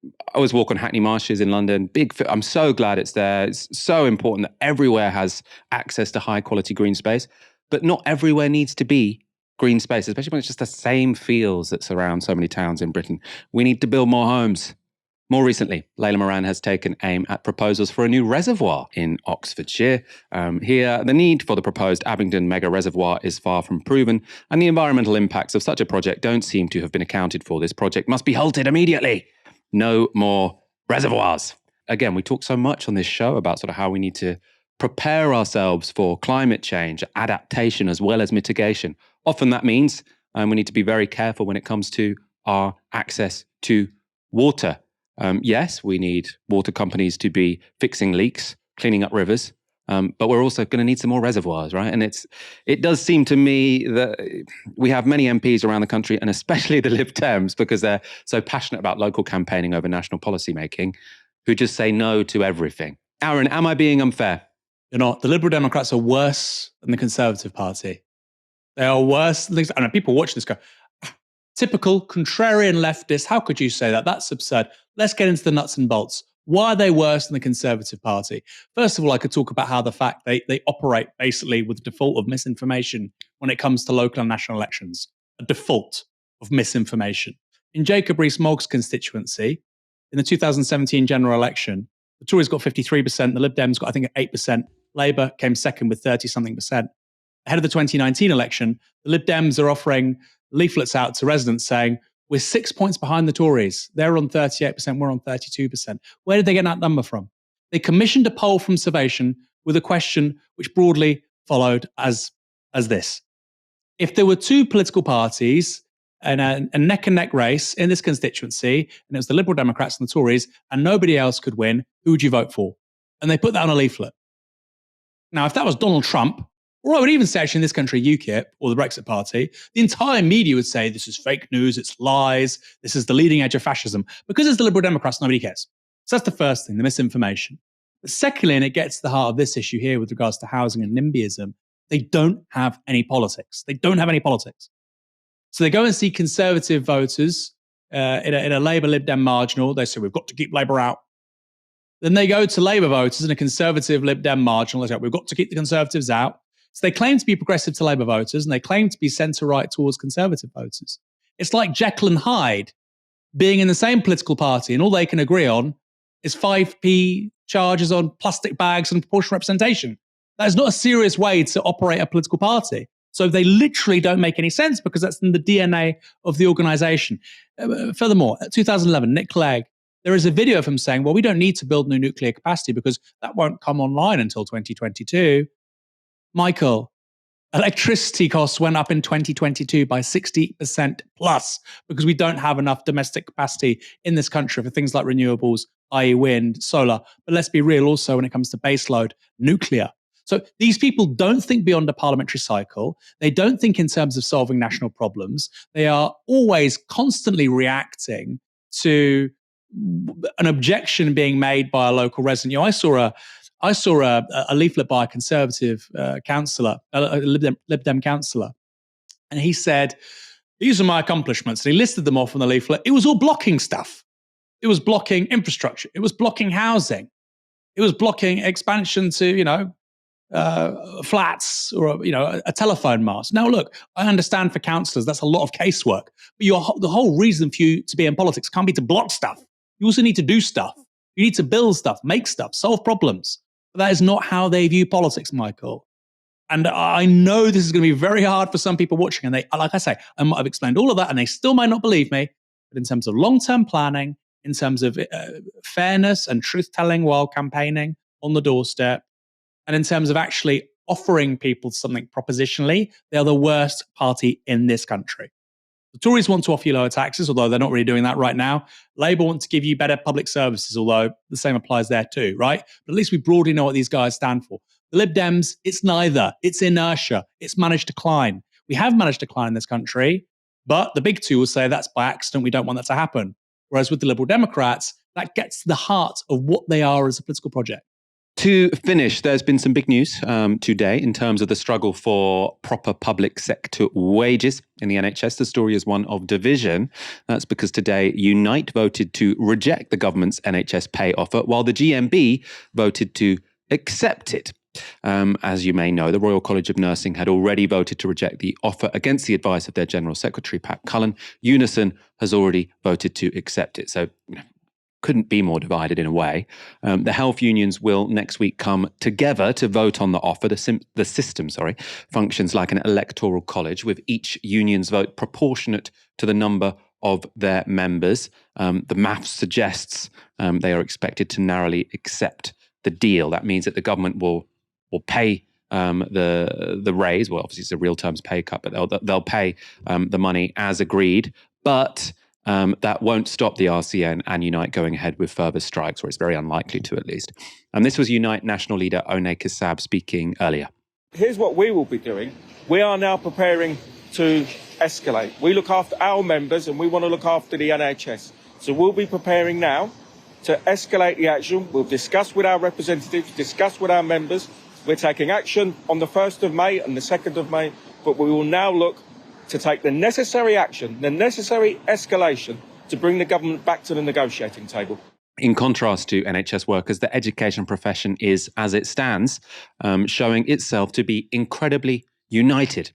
I always walk on Hackney Marshes in London. I'm so glad it's there. It's so important that everywhere has access to high quality green space, but not everywhere needs to be green space, especially when it's just the same fields that surround so many towns in Britain. We need to build more homes. More recently, Layla Moran has taken aim at proposals for a new reservoir in Oxfordshire. Here, the need for the proposed Abingdon mega reservoir is far from proven, and the environmental impacts of such a project don't seem to have been accounted for. This project must be halted immediately. No more reservoirs. Again, we talk so much on this show about sort of how we need to prepare ourselves for climate change, adaptation, as well as mitigation. Often that means we need to be very careful when it comes to our access to water. Yes, we need water companies to be fixing leaks, cleaning up rivers, but we're also going to need some more reservoirs, right? And it does seem to me that we have many MPs around the country, and especially the Lib Dems, because they're so passionate about local campaigning over national policy making, who just say no to everything. Aaron, am I being unfair? You're not. The Liberal Democrats are worse than the Conservative Party. They are worse. I know people watch this go, typical contrarian leftist. How could you say that? That's absurd. Let's get into the nuts and bolts. Why are they worse than the Conservative Party? First of all, I could talk about how the fact they operate basically with the default of misinformation when it comes to local and national elections. A default of misinformation. In Jacob Rees-Mogg's constituency, in the 2017 general election, the Tories got 53%, the Lib Dems got, I think, 8%. Labour came second with 30-something%. Ahead of the 2019 election, the Lib Dems are offering leaflets out to residents saying, we're 6 points behind the Tories. They're on 38%, we're on 32%. Where did they get that number from? They commissioned a poll from Survation with a question which broadly followed as this. If there were two political parties and a neck-and-neck race in this constituency, and it was the Liberal Democrats and the Tories, and nobody else could win, who would you vote for? And they put that on a leaflet. Now, if that was Donald Trump, or I would even say actually in this country, UKIP or the Brexit Party, the entire media would say this is fake news, it's lies, this is the leading edge of fascism. Because it's the Liberal Democrats, nobody cares. So that's the first thing, the misinformation. But secondly, and it gets to the heart of this issue here with regards to housing and NIMBYism, they don't have any politics. They don't have any politics. So they go and see Conservative voters in a Labour Lib Dem marginal. They say, we've got to keep Labour out. Then they go to Labour voters in a Conservative Lib Dem marginal. They say, we've got to keep the Conservatives out. So they claim to be progressive to Labour voters, and they claim to be centre-right towards Conservative voters. It's like Jekyll and Hyde being in the same political party, and all they can agree on is 5p charges on plastic bags and proportional representation. That is not a serious way to operate a political party. So they literally don't make any sense because that's in the DNA of the organisation. Furthermore, 2011, Nick Clegg, there is a video of him saying, well, we don't need to build new nuclear capacity because that won't come online until 2022. Michael, electricity costs went up in 2022 by 60% plus because we don't have enough domestic capacity in this country for things like renewables, i.e. wind, solar. But let's be real also when it comes to baseload, nuclear. So these people don't think beyond a parliamentary cycle. They don't think in terms of solving national problems. They are always constantly reacting to an objection being made by a local resident. You know, I saw a leaflet by a Conservative councillor, a Lib Dem councillor, and he said, these are my accomplishments. And he listed them off on the leaflet. It was all blocking stuff. It was blocking infrastructure. It was blocking housing. It was blocking expansion to, flats or, a telephone mast. Now, look, I understand for councillors, that's a lot of casework. But the whole reason for you to be in politics can't be to block stuff. You also need to do stuff. You need to build stuff, make stuff, solve problems. But that is not how they view politics, Michael. And I know this is going to be very hard for some people watching. And they, like I say, I've explained all of that and they still might not believe me. But in terms of long-term planning, in terms of fairness and truth-telling while campaigning on the doorstep, and in terms of actually offering people something propositionally, they are the worst party in this country. The Tories want to offer you lower taxes, although they're not really doing that right now. Labour want to give you better public services, although the same applies there too, right? But at least we broadly know what these guys stand for. The Lib Dems, it's neither. It's inertia. It's managed decline. We have managed decline in this country, but the big two will say that's by accident. We don't want that to happen. Whereas with the Liberal Democrats, that gets to the heart of what they are as a political project. To finish, there's been some big news today in terms of the struggle for proper public sector wages in the NHS. The story is one of division. That's because today Unite voted to reject the government's NHS pay offer, while the GMB voted to accept it. As you may know, the Royal College of Nursing had already voted to reject the offer against the advice of their General Secretary, Pat Cullen. Unison has already voted to accept it. So, couldn't be more divided in a way. The health unions will next week come together to vote on the offer. The system functions like an electoral college with each union's vote proportionate to the number of their members. The maths suggests they are expected to narrowly accept the deal. That means that the government will pay the raise. Well, obviously it's a real terms pay cut, but they'll pay the money as agreed. But that won't stop the RCN and Unite going ahead with further strikes, or it's very unlikely to at least. And this was Unite national leader Onay Kassab speaking earlier. Here's what we will be doing. We are now preparing to escalate. We look after our members and we want to look after the NHS. So we'll be preparing now to escalate the action. We'll discuss with our representatives, discuss with our members. We're taking action on the 1st of May and the 2nd of May, but we will now look to take the necessary action, the necessary escalation to bring the government back to the negotiating table. In contrast to NHS workers, the education profession is, as it stands, showing itself to be incredibly united.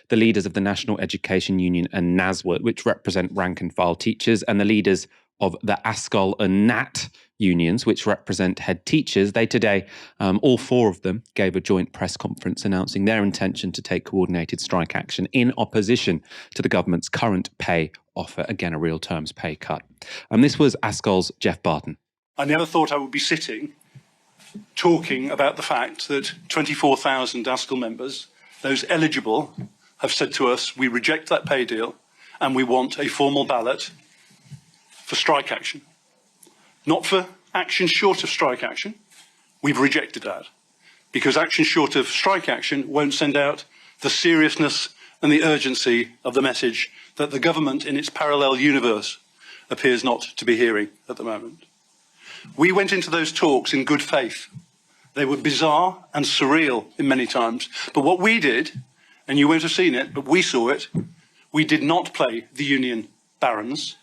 The leaders of the National Education Union and NASWA, which represent rank and file teachers, and the leaders of the ASCOL and NAT unions, which represent head teachers, they today, all four of them, gave a joint press conference announcing their intention to take coordinated strike action in opposition to the government's current pay offer, again, a real terms pay cut. And this was ASCOL's Jeff Barton. I never thought I would be sitting talking about the fact that 24,000 ASCOL members, those eligible, have said to us, we reject that pay deal and we want a formal ballot for strike action. Not for action short of strike action. We've rejected that because action short of strike action won't send out the seriousness and the urgency of the message that the government in its parallel universe appears not to be hearing at the moment. We went into those talks in good faith. They were bizarre and surreal in many times. But what we did, and you won't have seen it, but we saw it, we did not play the union barons.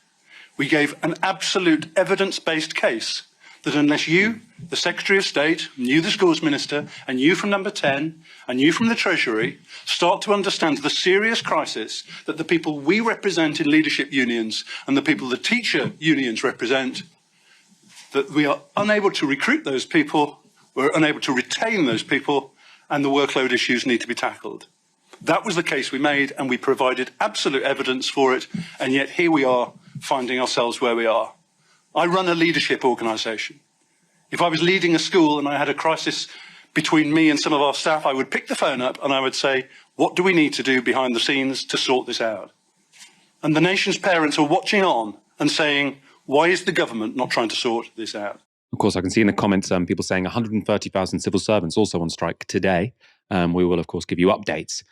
We gave an absolute evidence-based case that unless you, the Secretary of State, and you, the Schools Minister, and you from Number 10, and you from the Treasury, start to understand the serious crisis that the people we represent in leadership unions and the people the teacher unions represent, that we are unable to recruit those people, we're unable to retain those people, and the workload issues need to be tackled. That was the case we made, and we provided absolute evidence for it, and yet here we are, finding ourselves where we are. I run a leadership organisation. If I was leading a school and I had a crisis between me and some of our staff, I would pick the phone up and I would say, what do we need to do behind the scenes to sort this out? And the nation's parents are watching on and saying, why is the government not trying to sort this out? Of course, I can see in the comments people saying 130,000 civil servants also on strike today. We will, of course, give you updates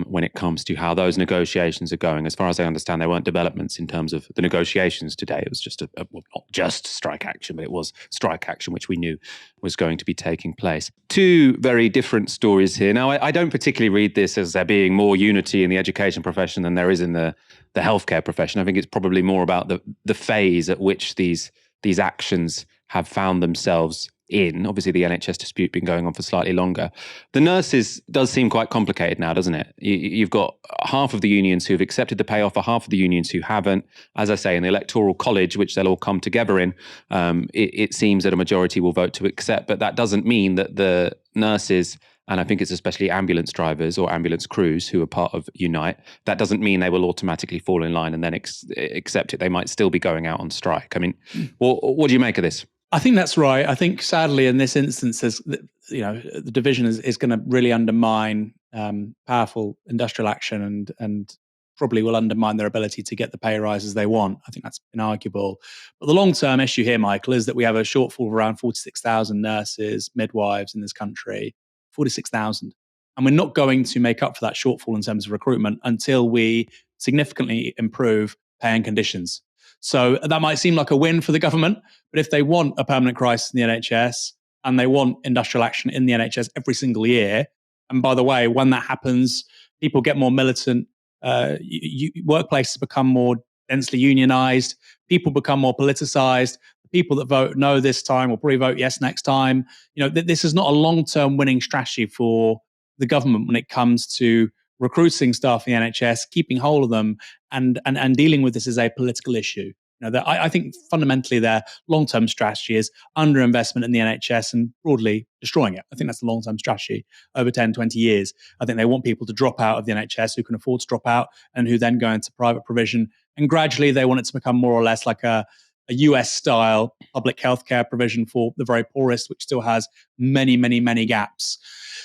when it comes to how those negotiations are going. As far as I understand, there weren't developments in terms of the negotiations today. It was just well, not just strike action, but it was strike action, which we knew was going to be taking place. Two very different stories here. Now, I don't particularly read this as there being more unity in the education profession than there is in the healthcare profession. I think it's probably more about the phase at which these actions have found themselves in. Obviously, the NHS dispute been going on for slightly longer. The nurses does seem quite complicated now, doesn't it? You've got half of the unions who've accepted the pay offer, half of the unions who haven't. As I say, in the Electoral College, which they'll all come together in, it seems that a majority will vote to accept, but that doesn't mean that the nurses, and I think it's especially ambulance drivers or ambulance crews who are part of Unite, that doesn't mean they will automatically fall in line and then accept it. They might still be going out on strike. I mean, what do you make of this? I think that's right. I think, sadly, in this instance, the division is going to really undermine powerful industrial action and probably will undermine their ability to get the pay rises they want. I think that's inarguable. But the long-term issue here, Michael, is that we have a shortfall of around 46,000 nurses, midwives in this country, 46,000. And we're not going to make up for that shortfall in terms of recruitment until we significantly improve pay and conditions. So that might seem like a win for the government, but if they want a permanent crisis in the NHS and they want industrial action in the NHS every single year, and by the way, when that happens, people get more militant, workplaces become more densely unionized, people become more politicized, the people that vote no this time will probably vote yes next time. This is not a long-term winning strategy for the government when it comes to recruiting staff in the NHS, keeping hold of them, and dealing with this as a political issue. I think fundamentally their long-term strategy is underinvestment in the NHS and broadly destroying it. I think that's the long-term strategy over 10, 20 years. I think they want people to drop out of the NHS who can afford to drop out and who then go into private provision. And gradually they want it to become more or less like a US-style public healthcare provision for the very poorest, which still has many, many, many gaps.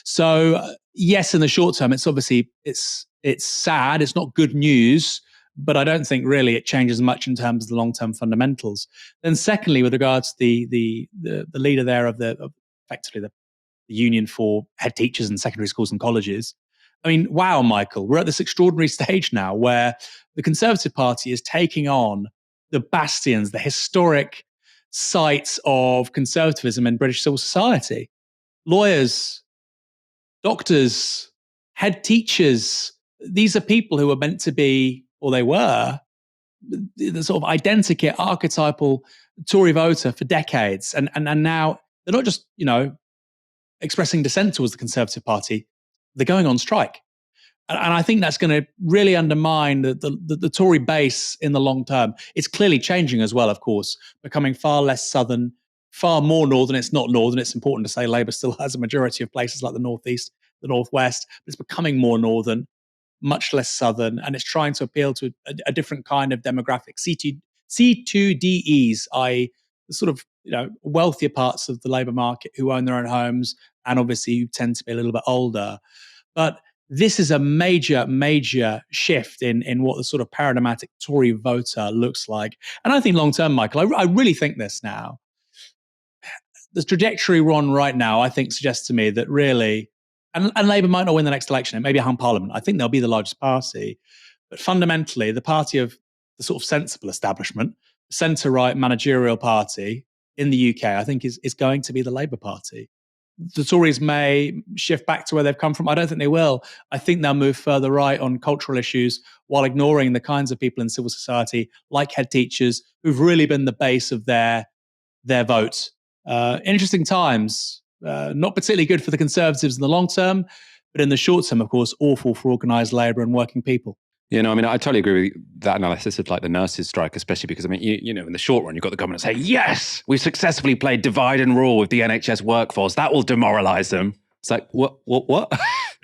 So yes, in the short term, it's obviously it's sad. It's not good news, but I don't think really it changes much in terms of the long-term fundamentals. Then, secondly, with regards to the leader there of effectively the union for head teachers in secondary schools and colleges. I mean, wow, Michael, we're at this extraordinary stage now where the Conservative Party is taking on the bastions, the historic sites of conservatism in British civil society. Lawyers, doctors, head teachers, these are people who are meant to be, or they were, the sort of identikit, archetypal Tory voter for decades. And now they're not just, expressing dissent towards the Conservative Party, they're going on strike. And I think that's going to really undermine the Tory base in the long term. It's clearly changing as well, of course, becoming far less southern, far more northern. It's not northern. It's important to say Labour still has a majority of places like the northeast, the northwest, but it's becoming more northern, much less southern, and it's trying to appeal to a different kind of demographic. C2DEs, i.e. the sort of wealthier parts of the labour market who own their own homes and obviously who tend to be a little bit older. But this is a major, major shift in what the sort of paradigmatic Tory voter looks like. And I think long term, Michael, I really think this now. The trajectory we're on right now, I think, suggests to me that really, and Labour might not win the next election, it may be a hung parliament. I think they'll be the largest party. But fundamentally, the party of the sort of sensible establishment, centre-right managerial party in the UK, I think is going to be the Labour Party. The Tories may shift back to where they've come from. I don't think they will. I think they'll move further right on cultural issues while ignoring the kinds of people in civil society, like head teachers, who've really been the base of their vote. Interesting times, not particularly good for the Conservatives in the long term, but in the short term, of course, awful for organised labour and working people. I totally agree with that analysis of like the nurses' strike, especially because, in the short run, you've got the government say, yes, we successfully played divide and rule with the NHS workforce. That will demoralise them. It's like, what?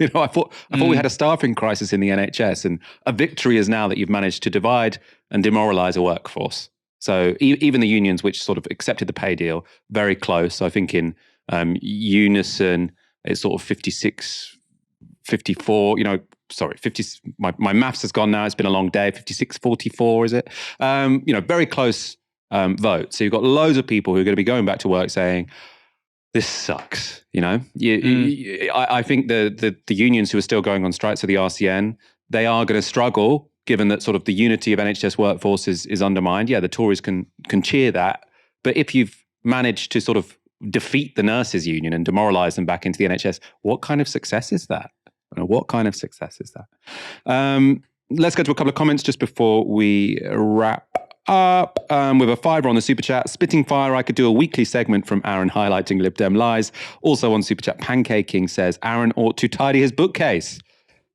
I thought we had a staffing crisis in the NHS, and a victory is now that you've managed to divide and demoralise a workforce. So even the unions, which sort of accepted the pay deal, very close. I think in unison, it's sort of 56, 54, 50, my maths has gone now. It's been a long day. 56-44, is it? Very close vote. So you've got loads of people who are going to be going back to work saying, this sucks. I think the unions who are still going on strike, so the RCN, they are going to struggle, given that sort of the unity of NHS workforce is undermined. Yeah, the Tories can cheer that. But if you've managed to sort of defeat the nurses union and demoralise them back into the NHS, what kind of success is that? What kind of success is that? Let's go to a couple of comments just before we wrap up. With a $5 on the Super Chat. Spitting fire, I could do a weekly segment from Aaron highlighting Lib Dem lies. Also on Super Chat, Pancaking says, Aaron ought to tidy his bookcase.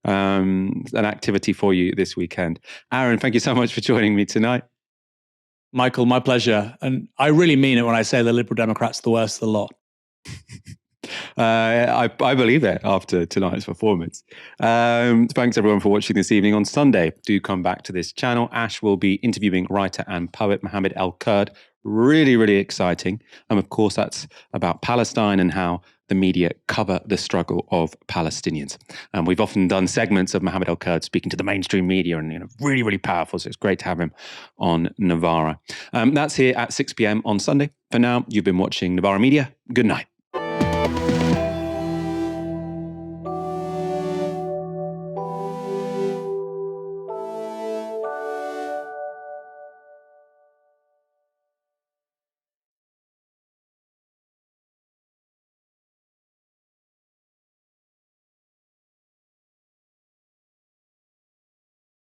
An activity for you this weekend. Aaron, thank you so much for joining me tonight. Michael, my pleasure. And I really mean it when I say the Liberal Democrats are the worst of the lot. I believe it after tonight's performance. Thanks everyone for watching this evening. On Sunday, do come back to this channel. Ash will be interviewing writer and poet Mohammed El-Kurd. Really, really exciting. And of course, that's about Palestine and how the media cover the struggle of Palestinians. And we've often done segments of Mohammed El-Kurd speaking to the mainstream media, and really, really powerful. So it's great to have him on Novara. That's here at 6 p.m. on Sunday. For now, you've been watching Novara Media. Good night.